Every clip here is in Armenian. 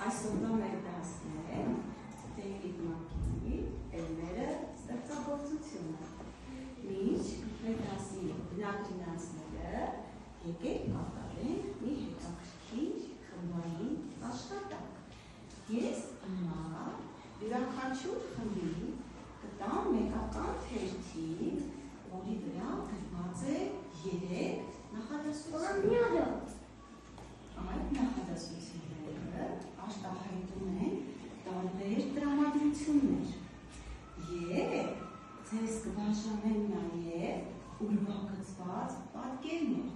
Այսօրվա մեր դասն է Դեյվիդ Մակի «Էլմերը ստեղծագործությունը»։ Մինչ մեր դասի բնակինացները եկեք կատարենք մի հետաքրքիր խմբային աշխատանք։ Ես հիմա յուրաքանչյուր խմբի կտամ մեկական թերթի, որի վրա գրված է 3 նախադասություն։ Այդ նախադասությունները արտահայտում են տարբեր տրամադրություններ և ձեզ կբաժանեն նաև ուրվագծված պատկերներ։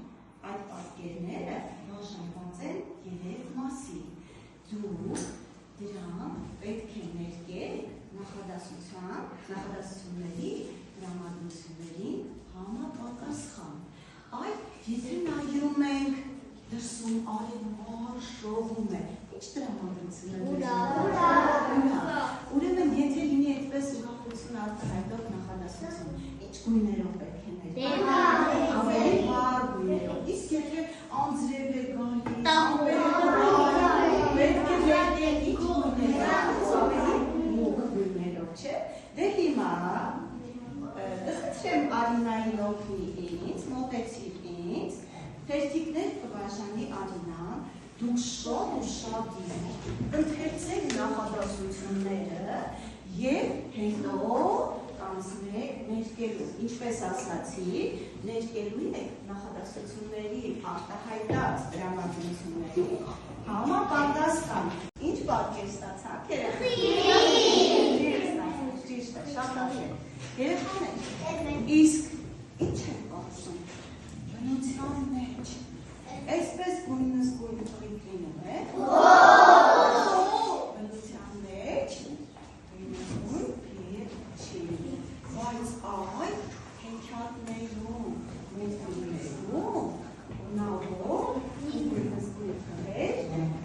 Այդ պատկերները բաժանված են 3 մասի։ Դուք դրանք պետք է ներկեք նախադասությունների տրամադրություններին համապատասխան։ Այդ եթե նայում ենք դրսում արևար շողում է, ինչ տրամադրություն է դրսում։ Ուրեմն եթե լինի այդպես ուրախություն արտահայտող նախադասություն, ինչ գույներով պետք է ներկայացնել։ Ավելի վառ գույներով։ Իսկ եթե անձրև է գալիս, պետք է ներկայացնել ինչ գույներով, ավելի մուգ գույներով, չէ՞։ Դե հիմա կխնդրեմ Արինային օգնի ինձ, մոտեցիր ինձ, թերթիկներ կբաժանի Արինան, դուք շատ ու շատ ընթերցեք նախադասությունները և հետո կանցնեք ներկելու։ Ինչպես ասացի, ներկելու եք նախադասությունների արտահայտած տրամադրությունների համապատասխան։ Ինչ պատկեր ստացաք, երեխաներ։ Ճիշտ է, շատ լավ։ Երեխաներ, իսկ ինչ եք ասում։ Բնության մեջ այսպես գույնս գույն լինում է։ Բնության մեջ գույնս գույն չի։ Բայց այդ հեքիաթներում, մուտքներում ունավոր գույնս գույն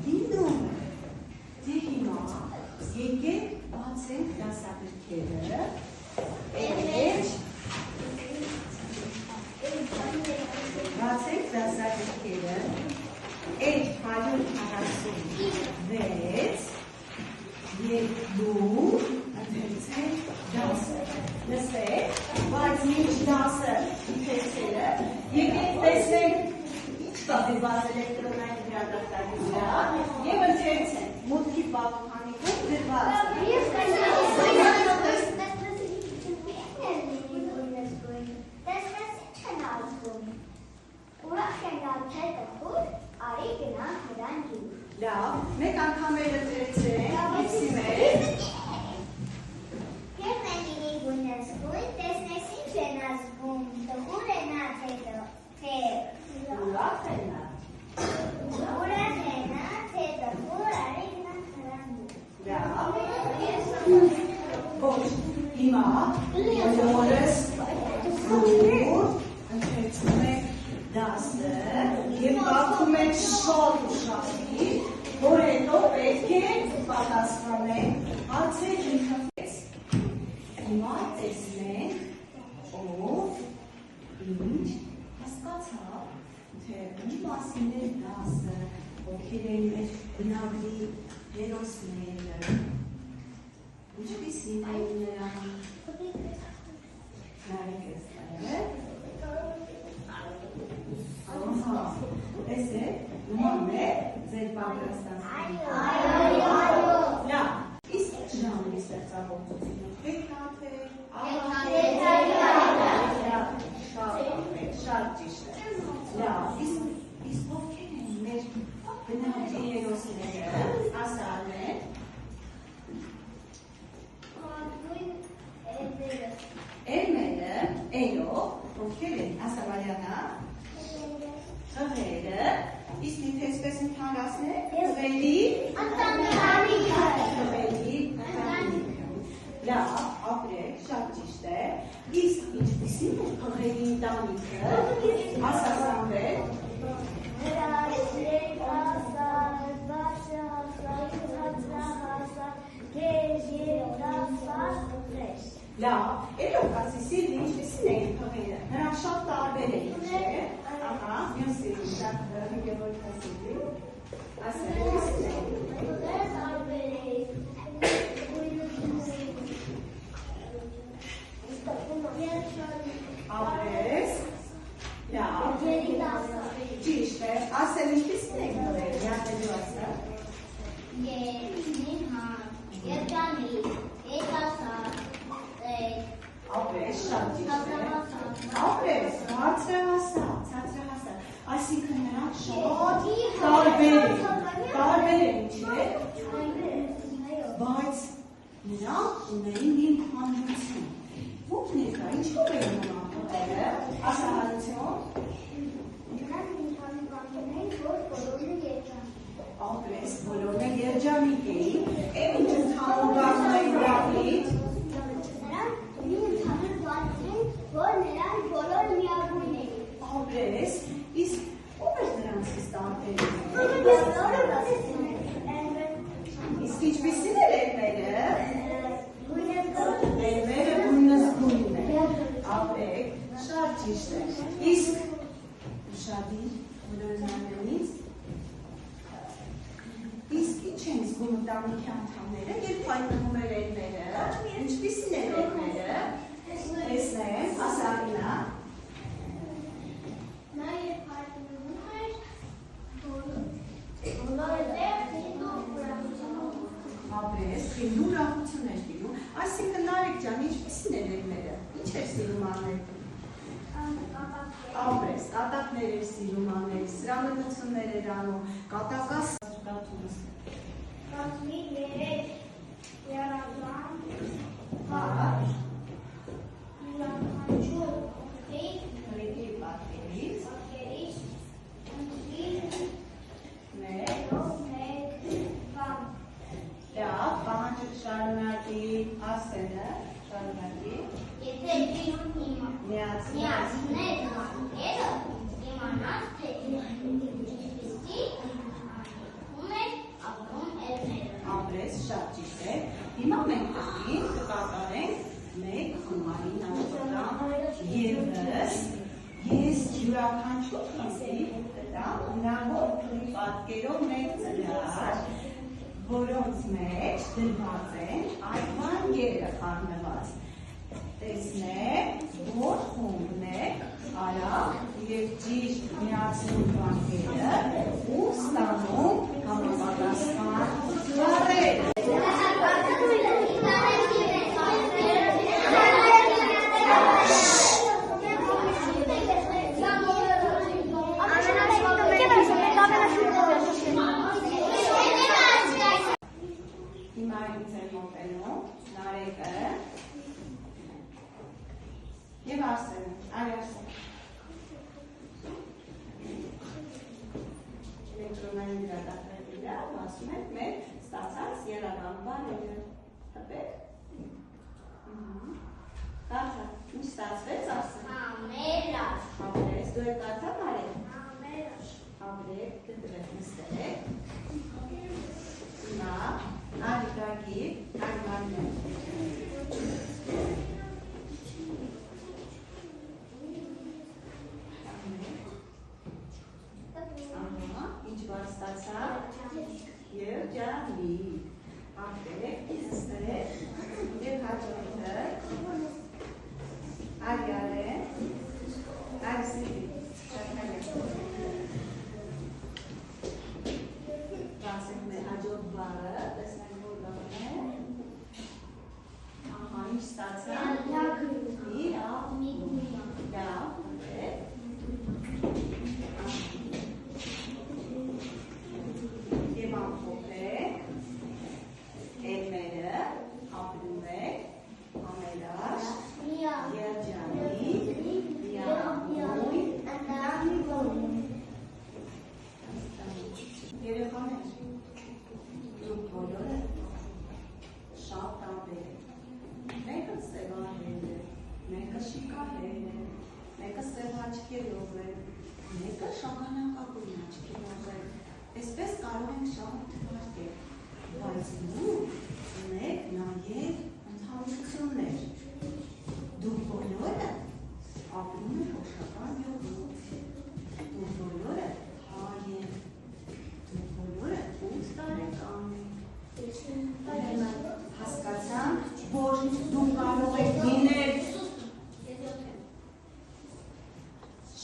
լինում է։ Դե հիմա եկեք բացենք դասագրքերը։ Բացեք դասագրքերը, էջ 146 և դուք ընթերցեք դասը։ Լսեք, բայց մինչ դասը ընթերցելը, եկեք տեսնենք ինչ կա դրված էլեկտրոնային հրատախտակի վրա և ընթերցենք մուտքի պատուհանիկում դրված է։ Լավ, մեկ անգամ էլ ընթերցրենք, իսի մեր։ Երբ են լինի գույնս գույն, տեսնես ինչ են ազգում, տխուր է նա թե Ուրախ է նա։ ուրախ է նա, թե տխուր, արի գնա խրանդու։ Լավ, ոչ, հիմա բոլորս դուր ընթերցում եք դասը և բախում եք շատ ուշադրի, որ հետո պետք է պատասխանենք հարցեր ինքնպես։ Հիմա տեսնենք ով ինչ հասկացավ, թե ինչ մասին է դասը, ովքեր են մեր բնագրի հերոսները, ինչպիսին են նրանք։ Նայեք այստեղ։ Տեսեք, նման է ձեր պատրաստանքին։ Լավ, իսկ ինչ ժանրի ստեղծագործությունը։ Հեքիաթ է, շատ ճիշտ է։ Լավ, իսկ ովքեր են մեր բնագրի հերոսները, ասալներ։ Էլմերը, էլով, ովքեր են, ասավարյանա։ Խղերը, իսկ ինք այսպես ընդհանրացնեք, խղերի ընտանիքը։ Լավ, ապրեք, շատ ճիշտ է։ Իսկ ինչպիսին է խղերի ընտանիքը, ասասանվեք։ Լավ, էլով կասի սիրն ինչպիսին էին խղերը, նրանք շատ տարբեր էին, չէ՞։ Ահա, մյուսի, շատ հնգևոր կասիլի, ասել, Բացելու ասա։ Երջանիկ, երիտասարդ, Ապրես, շատ ճիշտ է։ Ապրես, ցածրահասակ։ Այսինքն նրանք շատ տարբեր են, չէ՞։ Բայց նրանք ունեին մի ընդհանրություն։ Ո՞ր ներկա, ինչու՞ր էին նրանք ուտելը։ Ասա հարություն։ Ապրես, բոլորն երջանիկ էին։ Եվ ինչ ընդհանուր բառն էին դրանից։ Ապրես, իսկ ով էր նրանցից տարբեր։ Իսկ ինչպիսին էր էրմերը։ Էրմերը գույնս գույն է։ Ապրեք, շատ ճիշտ է։ Իսկ ուշադիր բոլորնանից իսկ ինչ են զգում ընտանիքի անդամները, երբ հայտնվում էր էրմերը, ինչպիսին էր էրմերը։ Տեսնեմ, ասա Արինա։ Նա երբ հայտնվում էր, Ապրես, խինդու ուրախություն էր տիրում, այսինքն Նարեկ ջան, ինչպիսին էր էրմերը, ինչ էր սիրում անել։ Ապրես, կատակներ էր սիրում անել, սրամտություններ էր անում, կատակաս զգացումս։ կազմի երեք երազան, Հարար, յուրաքանչյուր գրեգի պատկերից, մեր, լավ, պահանջը շարունակի, ասենը, շարունակի, միացնել, ապրես, շատ ճիշտ է, հիմա մենք կրին կկատարենք մեկ խմարին աշխատան եվս, ես յուրաքանչյուր խմբի կտամ հնարավոր պատկերով մեկ ծրար, որոնց մեջ դրված են այդ բանկերը խառնված։ Տեսնեք, որ խումբն է արավ և ճիշտ միացնում բանկերը ու ստանում համապատասխան բառեր։ Հիմա ինձ է մոտենում Նարեկը և Արսենը, արի Արսեն։ Էլեկտրոնային դրադակների վրա ասում ենք մեր ստացած եղական բառերը։ Հպեք։ Կարդա, ինչ ստացվեց Արսեն։ Ապրես, դու եք կարդա Նարեկ։ Ապրեք, դրդրեք, նստեք։ Հիմա, արի գագիր, արի մարմեն։ Ինչ բան ստացա երջանիկ, ապրեք, նստեք և հաջորդը արի արեն, արի սիրի, ասենք մեր հաջորդ բառը, տեսնենք որ բառն է, ահա ինչ ստացա, լավ, և ամփոփեք, էրմերը, ապրում եք, ամերաշ, երջանիկ, միամույն, երեխաներ, դուք բոլորը շատ տարբեր եք, մեկը սևահեր է, մեկը շիկահեր է, մեկը սև աչքերով է, մեկը շագանակագույն աչքերով է, այսպես կարող ենք շատ թվարկել, բայց դուք ունեք նաև ընդհանրություններ, դուք բոլորը ապրում եք օժտական գյուղում, դուք բոլորը հայ եք, դուք բոլորը 8 տարեկան եք, հասկացանք, որ դուք կարող եք լինել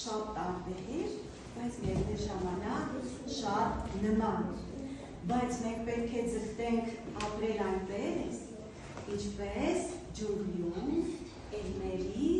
շատ տարբեր, բայց միևնույն ժամանակ շատ նման։ բայց մենք պետք է ձգտենք ապրել այնպես, ինչպես ջունգլյում էլմերի